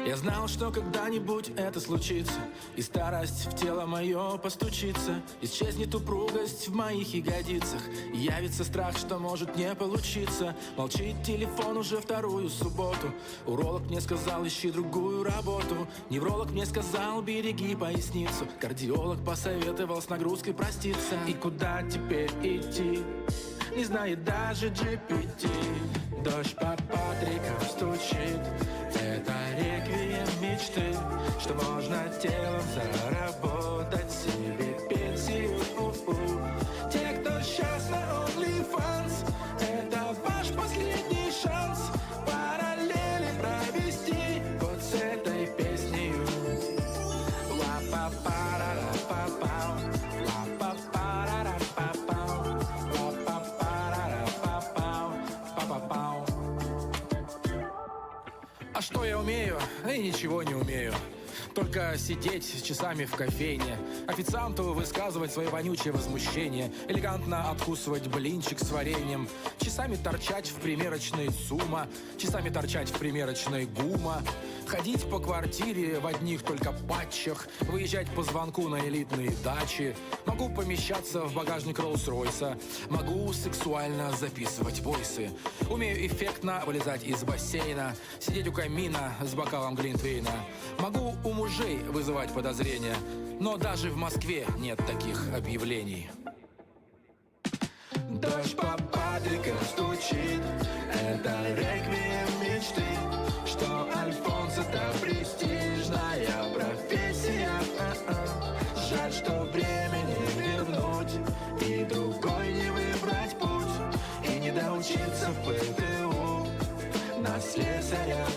Я знал, что когда-нибудь это случится, и старость в тело мое постучится. Исчезнет упругость в моих ягодицах, и явится страх, что может не получиться. Молчит телефон уже вторую субботу. Уролог мне сказал, ищи другую работу. Невролог мне сказал, береги поясницу. Кардиолог посоветовал с нагрузкой проститься. И куда теперь идти, не знает даже GPT. Дождь по Патрикам стучит, это реквием мечты, что можно телом заработать себе пенсию. Те, кто сейчас на OnlyFans, это ваш последний шанс параллели провести вот с этой песней. Ла-па-па-ра-ра-па-пау, ла-па-па-ра-ра-па-пау, ла-па-па-ра-ра-па-пау, па-па-пау. А что я умею? И ничего не умею. Только сидеть часами в кофейне, официанту высказывать свое вонючее возмущение, элегантно откусывать блинчик с вареньем, часами торчать в примерочной ЦУМа, часами торчать в примерочной ГУМа, ходить по квартире в одних только патчах, выезжать по звонку на элитные дачи. Могу помещаться в багажник Роллс-Ройса, могу сексуально записывать войсы. Умею эффектно вылезать из бассейна, сидеть у камина с бокалом глинтвейна. Могу у мужей вызывать подозрения, но даже в Москве нет таких объявлений. Дождь по Патрикам стучит, это реквием мечты, что Альфонс это престижная профессия. Жаль, что времени не вернуть, и другой не выбрать путь, и не доучиться в ПТУ на слесаря.